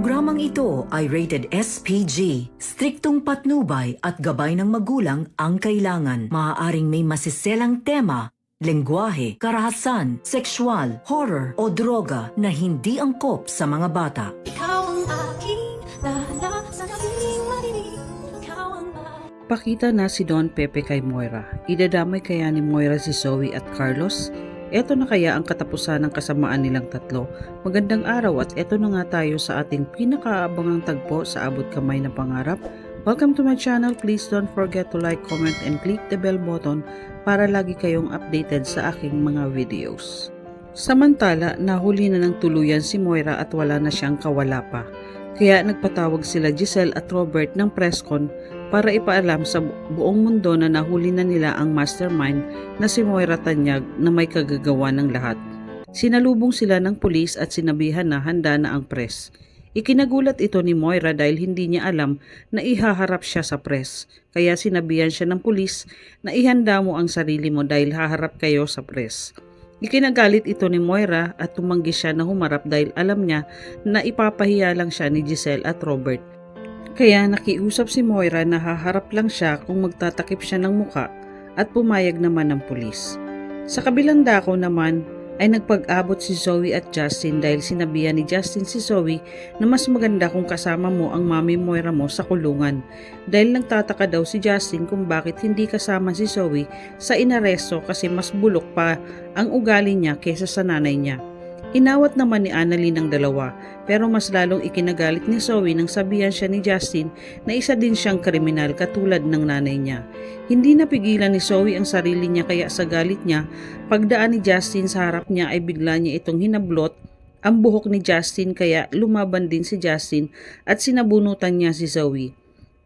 programang ito ay rated SPG. Striktong patnubay at gabay ng magulang ang kailangan. Maaaring may masiselang tema, lengguwahe, karahasan, sexual, horror o droga na hindi angkop sa mga bata. Ikaw ang aking dala sa aking marinig. Ikaw ang Pakita na si Don Pepe kay Moira. Idadamay kaya ni Moira si Zoe at Carlos? Eto na kaya ang katapusan ng kasamaan nilang tatlo. Magandang araw at eto na nga tayo sa ating pinakaabangang tagpo sa Abot Kamay na Pangarap. Welcome to my channel. Please don't forget to like, comment, and click the bell button para lagi kayong updated sa aking mga videos. Samantala, nahuli na ng tuluyan si Moira at wala na siyang kawala pa. Kaya nagpatawag sila Giselle at Robert ng presscon para ipaalam sa buong mundo na nahuli na nila ang mastermind na si Moira Tanyag na may kagagawa ng lahat. Sinalubong sila ng pulis at sinabihan na handa na ang press. Ikinagulat ito ni Moira dahil hindi niya alam na ihaharap siya sa press. Kaya sinabihan siya ng pulis na ihanda mo ang sarili mo dahil haharap kayo sa press. Ikinagalit ito ni Moira at tumanggi siya na humarap dahil alam niya na ipapahiya lang siya ni Giselle at Robert. Kaya nakiusap si Moira na haharap lang siya kung magtatakip siya ng muka at pumayag naman ng pulis. Sa kabilang dako naman ay nagpag-abot si Zoe at Justin dahil sinabihan ni Justin si Zoe na mas maganda kung kasama mo ang mami Moira mo sa kulungan. Dahil nagtataka daw si Justin kung bakit hindi kasama si Zoe sa inaresto kasi mas bulok pa ang ugali niya kesa sa nanay niya. Inawat naman ni Annalyn ang dalawa pero mas lalong ikinagalit ni Zoe nang sabihan siya ni Justin na isa din siyang kriminal katulad ng nanay niya. Hindi napigilan ni Zoe ang sarili niya kaya sa galit niya, pagdaan ni Justin sa harap niya ay bigla niya itong hinablot ang buhok ni Justin kaya lumaban din si Justin at sinabunutan niya si Zoe.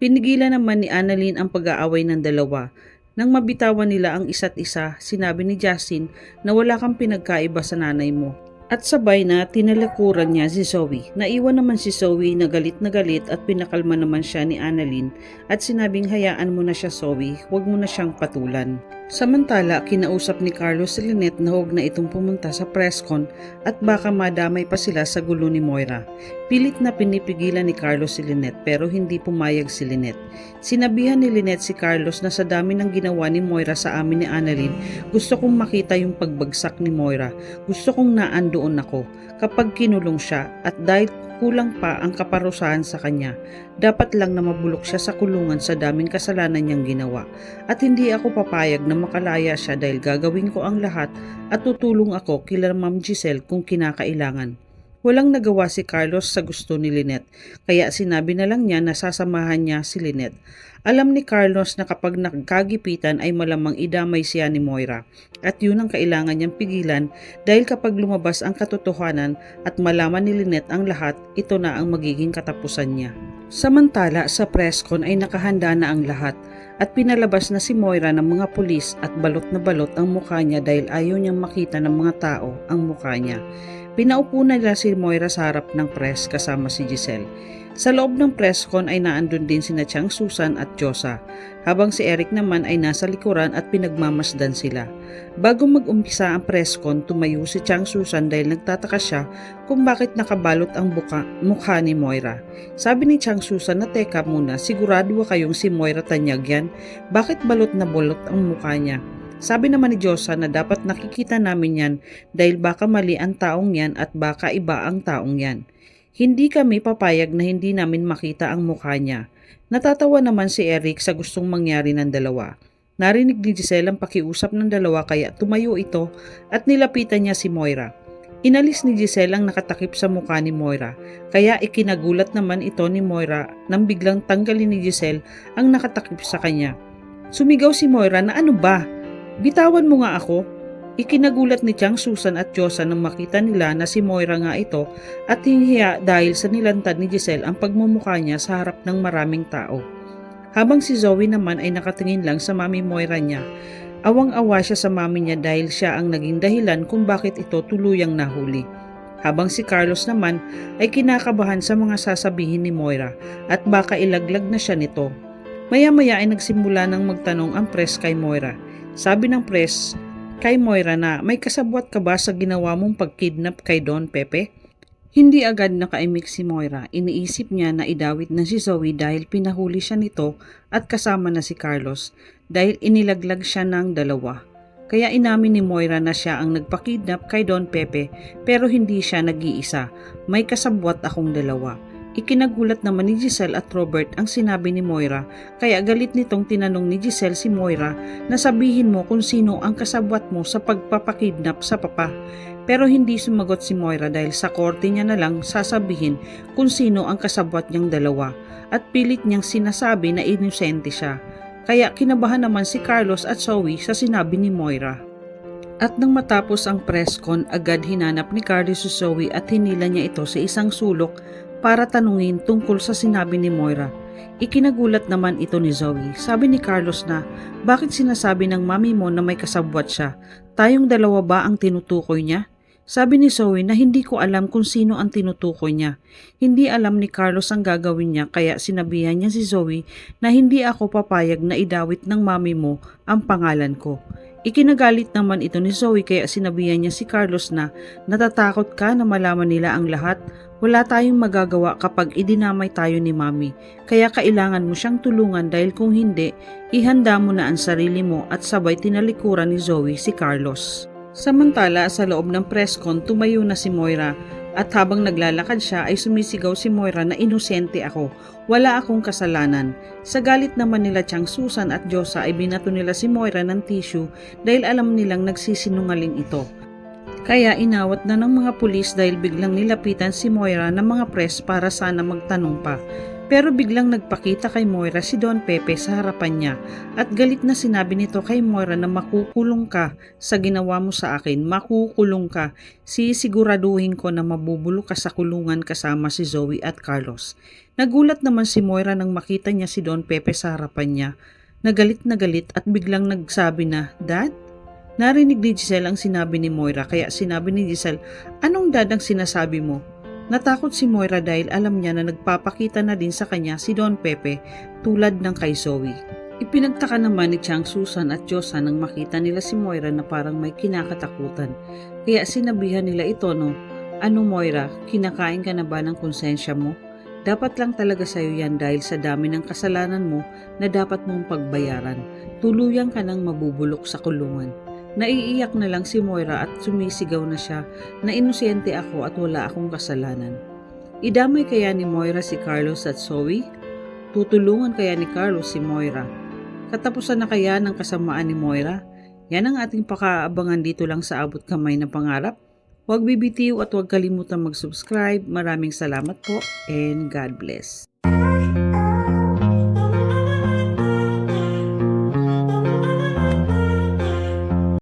Pinigilan naman ni Annalyn ang pag-aaway ng dalawa. Nang mabitawan nila ang isa't isa, sinabi ni Justin na wala kang pinagkaiba sa nanay mo. At sabay na tinalakuran niya si Zoe. Naiwan naman si Zoe na galit at pinakalma naman siya ni Annalyn at sinabing hayaan mo na siya Zoe, huwag mo na siyang patulan. Samantala, kinausap ni Carlos si Lynette na huwag na itong pumunta sa presscon at baka madamay pa sila sa gulo ni Moira. Pilit na pinipigilan ni Carlos si Lynette pero hindi pumayag si Lynette. Sinabihan ni Lynette si Carlos na sa dami ng ginawa ni Moira sa amin ni Annalyn, gusto kong makita yung pagbagsak ni Moira. Gusto kong naandoon ako kapag kinulong siya at dahil kulang pa ang kaparusahan sa kanya. Dapat lang na mabulok siya sa kulungan sa daming kasalanan niyang ginawa. At hindi ako papayag na makalaya siya dahil gagawin ko ang lahat at tutulong ako kila Ma'am Giselle kung kinakailangan. Walang nagawa si Carlos sa gusto ni Lynette, kaya sinabi na lang niya na sasamahan niya si Lynette. Alam ni Carlos na kapag nagkagipitan ay malamang idamay siya ni Moira at yun ang kailangan niyang pigilan dahil kapag lumabas ang katotohanan at malaman ni Lynette ang lahat, ito na ang magiging katapusan niya. Samantala sa presscon ay nakahanda na ang lahat at pinalabas na si Moira ng mga pulis at balot na balot ang mukha niya dahil ayaw niyang makita ng mga tao ang mukha niya. Pinaupo na nila si Moira sa harap ng press kasama si Giselle. Sa loob ng presscon ay naandun din sina Chang Susan at Josa, habang si Eric naman ay nasa likuran at pinagmamasdan sila. Bago mag-umpisa ang presscon, tumayo si Chang Susan dahil nagtataka siya kung bakit nakabalot ang mukha ni Moira. Sabi ni Chang Susan na teka muna, sigurado ba kayong si Moira Tanyag yan? Bakit balot na balot ang mukha niya? Sabi naman ni Josa na dapat nakikita namin yan dahil baka mali ang taong yan at baka iba ang taong yan. Hindi kami papayag na hindi namin makita ang mukha niya. Natatawa naman si Eric sa gustong mangyari ng dalawa. Narinig ni Giselle ang pakiusap ng dalawa kaya tumayo ito at nilapitan niya si Moira. Inalis ni Giselle ang nakatakip sa mukha ni Moira, kaya ikinagulat naman ito ni Moira nang biglang tanggalin ni Giselle ang nakatakip sa kanya. Sumigaw si Moira na ano ba? Bitawan mo nga ako. Ikinagulat ni Chang Susan at Josa nang makita nila na si Moira nga ito at hinihiya dahil sa nilantad ni Giselle ang pagmumukha niya sa harap ng maraming tao. Habang si Zoe naman ay nakatingin lang sa mami Moira niya, awang-awa siya sa mami niya dahil siya ang naging dahilan kung bakit ito tuluyang nahuli. Habang si Carlos naman ay kinakabahan sa mga sasabihin ni Moira at baka ilaglag na siya nito. Maya-maya ay nagsimula ng magtanong ang press kay Moira. Sabi ng press kay Moira na may kasabwat ka ba sa ginawa mong pagkidnap kay Don Pepe? Hindi agad nakaimik si Moira. Iniisip niya na idawit na si Zoe dahil pinahuli siya nito at kasama na si Carlos dahil inilaglag siya ng dalawa. Kaya inamin ni Moira na siya ang nagpakidnap kay Don Pepe pero hindi siya nag-iisa. May kasabwat akong dalawa. Ikinagulat naman ni Giselle at Robert ang sinabi ni Moira kaya galit nitong tinanong ni Giselle si Moira na sabihin mo kung sino ang kasabwat mo sa pagpapakidnap sa papa. Pero hindi sumagot si Moira dahil sa korte niya na lang sasabihin kung sino ang kasabwat niyang dalawa at pilit niyang sinasabi na inosente siya. Kaya kinabahan naman si Carlos at Zoe sa sinabi ni Moira. At nang matapos ang press con, agad hinanap ni Carlos si Zoe at hinila niya ito sa isang sulok para tanungin tungkol sa sinabi ni Moira. Ikinagulat naman ito ni Zoe. Sabi ni Carlos na, bakit sinasabi ng mami mo na may kasabwat siya? Tayong dalawa ba ang tinutukoy niya? Sabi ni Zoe na hindi ko alam kung sino ang tinutukoy niya. Hindi alam ni Carlos ang gagawin niya kaya sinabihan niya si Zoe na hindi ako papayag na idawit ng mami mo ang pangalan ko. Ikinagalit naman ito ni Zoe kaya sinabihan niya si Carlos na natatakot ka na malaman nila ang lahat. Wala tayong magagawa kapag idinamay tayo ni mami. Kaya kailangan mo siyang tulungan dahil kung hindi, ihanda mo na ang sarili mo at sabay tinalikuran ni Zoe si Carlos. Samantala sa loob ng press con tumayo na si Moira at habang naglalakad siya ay sumisigaw si Moira na inosente ako. Wala akong kasalanan. Sa galit naman nila Chang Susan at Josa ay binato nila si Moira ng tissue dahil alam nilang nagsisinungaling ito. Kaya inawat na ng mga pulis dahil biglang nilapitan si Moira ng mga press para sana magtanong pa. Pero biglang nagpakita kay Moira si Don Pepe sa harapan niya at galit na sinabi nito kay Moira na makukulong ka sa ginawa mo sa akin, makukulong ka. Sisiguraduhin ko na mabubulok ka sa kulungan kasama si Zoe at Carlos. Nagulat naman si Moira nang makita niya si Don Pepe sa harapan niya. Nagalit na galit at biglang nagsabi na, Dad? Narinig ni Giselle ang sinabi ni Moira kaya sinabi ni Giselle, anong dad ang sinasabi mo? Natakot si Moira dahil alam niya na nagpapakita na din sa kanya si Don Pepe tulad ng kay Zoe. Ipinagtaka naman ni Chang Susan at Josa nang makita nila si Moira na parang may kinakatakutan. Kaya sinabihan nila ito no, ano Moira, kinakain ka na ba ng konsensya mo? Dapat lang talaga sa'yo yan dahil sa dami ng kasalanan mo na dapat mong pagbayaran. Tuluyan ka nang mabubulok sa kulungan. Naiiyak na lang si Moira at sumisigaw na siya na inosente ako at wala akong kasalanan. Idamay kaya ni Moira si Carlos at Zoe? Tutulungan kaya ni Carlos si Moira? Katapusan na kaya ng kasamaan ni Moira? Yan ang ating pakaabangan dito lang sa Abot Kamay na Pangarap. Huwag bibitiw at huwag kalimutan mag-subscribe. Maraming salamat po and God bless.